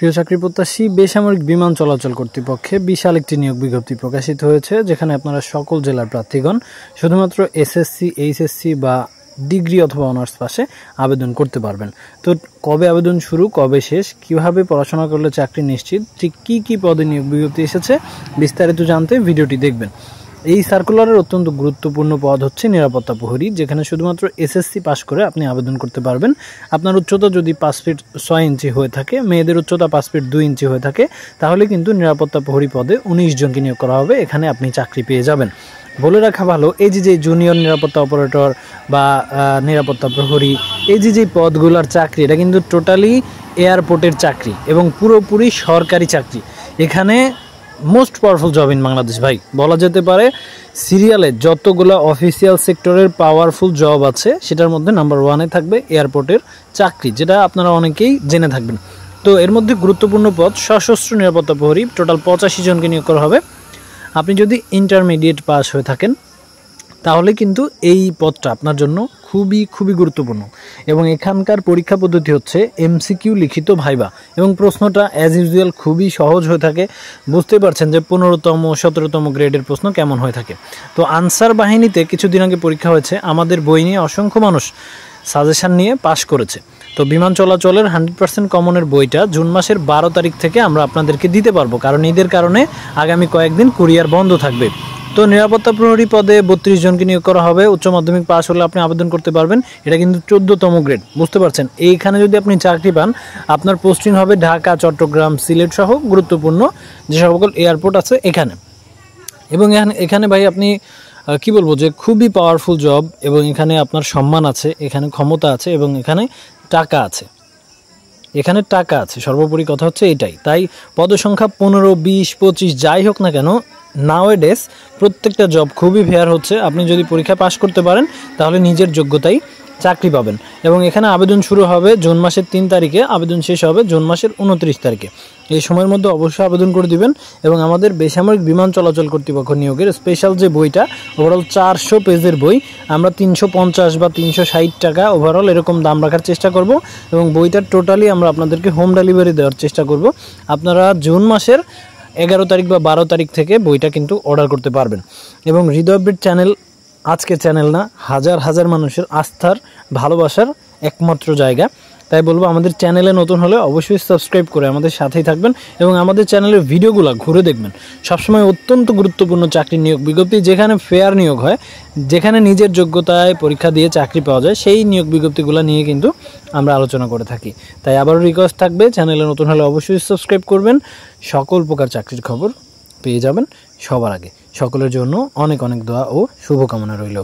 প্রিয় চাকরি প্রত্যাশী, বেসামরিক বিমান চলাচল কর্তৃপক্ষে বিশাল একটি নিয়োগ বিজ্ঞপ্তি প্রকাশিত হয়েছে, যেখানে আপনারা সকল জেলার প্রার্থীগণ শুধুমাত্র এসএসসি, এইচএসসি বা ডিগ্রি অথবা অনার্স পাশে আবেদন করতে পারবেন। তো কবে আবেদন শুরু, কবে শেষ, কিভাবে পড়াশোনা করলে চাকরি নিশ্চিত, ঠিক কী কী পদে নিয়োগ বিজ্ঞপ্তি এসেছে বিস্তারিত জানতে ভিডিওটি দেখবেন। এই সার্কুলারের অত্যন্ত গুরুত্বপূর্ণ পদ হচ্ছে নিরাপত্তা প্রহরী, যেখানে শুধুমাত্র এসএসসি পাস করে আপনি আবেদন করতে পারবেন। আপনার উচ্চতা যদি 5 ফিট 6 ইঞ্চি হয়ে থাকে, মেয়েদের উচ্চতা 5 ফিট 2 ইঞ্চি হয়ে থাকে, তাহলে কিন্তু নিরাপত্তা প্রহরী পদে 19 জনকে নিয়োগ করা হবে। এখানে আপনি চাকরি পেয়ে যাবেন। বলে রাখা ভালো, এই যে জুনিয়র নিরাপত্তা অপারেটর বা নিরাপত্তা প্রহরী, এই যে পদগুলোর চাকরি, এটা কিন্তু টোটালি এয়ারপোর্টের চাকরি এবং পুরোপুরি সরকারি চাকরি। এখানে most powerful job in Bangladesh ভাই, বলা যেতে পারে সিরিয়ালে যতগুলো অফিসিয়াল সেক্টরের পাওয়ারফুল জব আছে সেটার মধ্যে নাম্বার 1-এ থাকবে এয়ারপোর্টের চাকরি, যেটা আপনারা অনেকেই জেনে থাকবেন। তো এর মধ্যে গুরুত্বপূর্ণ পদ সশস্ত্র নিরাপত্তা প্রহরী, টোটাল 85 জনকে নিয়োগ করা হবে। আপনি যদি ইন্টারমিডিয়েট পাস হয়ে থাকেন তাহলে কিন্তু এই পদটা আপনার জন্য খুবই গুরুত্বপূর্ণ। এবং এখানকার পরীক্ষা পদ্ধতি হচ্ছে এমসিকিউ লিখিত ভাইবা, এবং প্রশ্নটা অ্যাজ ইউজুয়াল খুবই সহজ হয়ে থাকে। বুঝতে পারছেন যে 15তম 17তম গ্রেডের প্রশ্ন কেমন হয়ে থাকে। তো আনসার বাহিনীতে কিছুদিন আগে পরীক্ষা হয়েছে, আমাদের বই নিয়ে অসংখ্য মানুষ সাজেশান নিয়ে পাশ করেছে। তো বিমান চলাচলের 100% কমনের বইটা জুন মাসের 12 তারিখ থেকে আমরা আপনাদেরকে দিতে পারবো, কারণ ঈদের কারণে আগামী কয়েকদিন কুরিয়ার বন্ধ থাকবে। তো নিরাপত্তা প্রহরী পদে 32 জনকে নিয়োগ করা হবে। উচ্চ মাধ্যমিক পাস হলে আপনি আবেদন করতে পারবেন। এটা কিন্তু 14তম গ্রেড, বুঝতে পারছেন। এইখানে যদি আপনি চাকরি পান, আপনার পোস্টিং হবে ঢাকা, চট্টগ্রাম, সিলেট সহ গুরুত্বপূর্ণ যে সকল এয়ারপোর্ট আছে এখানে। এবং এখানে ভাই আপনি কি বলবো যে খুবই পাওয়ারফুল জব, এবং এখানে আপনার সম্মান আছে, এখানে ক্ষমতা আছে, এবং এখানে টাকা আছে। সর্বোপরি কথা হচ্ছে এটাই। তাই পদসংখ্যা 15, 20, 25 যাই হোক না কেন, নাওএডেস প্রত্যেকটা জব খুবই ফেয়ার হচ্ছে। আপনি যদি পরীক্ষা পাস করতে পারেন তাহলে নিজের যোগ্যতায় চাকরি পাবেন। এবং এখানে আবেদন শুরু হবে জুন মাসের 3 তারিখে, আবেদন শেষ হবে জুন মাসের 29 তারিখে। এই সময়ের মধ্যে অবশ্যই আবেদন করে দিবেন। এবং আমাদের বেসামরিক বিমান চলাচল কর্তৃপক্ষ নিয়োগের স্পেশাল যে বইটা, ওভারঅল 400 পেজের বই, আমরা 350 বা 360 টাকা ওভারঅল এরকম দাম রাখার চেষ্টা করব। এবং বইটা টোটালি আমরা আপনাদেরকে হোম ডেলিভারি দেওয়ার চেষ্টা করব। আপনারা জুন মাসের 11 তারিখ বা 12 তারিখ থেকে বইটা কিন্তু অর্ডার করতে পারবেন। এবং হৃদয় আপডেট চ্যানেল আজকে চ্যানেল না, হাজার মানুষের আস্থার, ভালোবাসার একমাত্র জায়গা। তাই বলবো, আমাদের চ্যানেলে নতুন হলে অবশ্যই সাবস্ক্রাইব করে আমাদের সাথেই থাকবেন এবং আমাদের চ্যানেলের ভিডিওগুলো ঘুরে দেখবেন। সবসময় অত্যন্ত গুরুত্বপূর্ণ চাকরি নিয়োগ বিজ্ঞপ্তি, যেখানে ফেয়ার নিয়োগ হয়, যেখানে নিজের যোগ্যতায় পরীক্ষা দিয়ে চাকরি পাওয়া যায়, সেই নিয়োগ বিজ্ঞপ্তিগুলো নিয়ে কিন্তু আমরা আলোচনা করে থাকি। তাই আবারও রিকোয়েস্ট থাকবে, চ্যানেলে নতুন হলে অবশ্যই সাবস্ক্রাইব করবেন। সকল প্রকার চাকরির খবর পেয়ে যাবেন সবার আগে। সকলের জন্য অনেক দোয়া ও শুভকামনা রইল।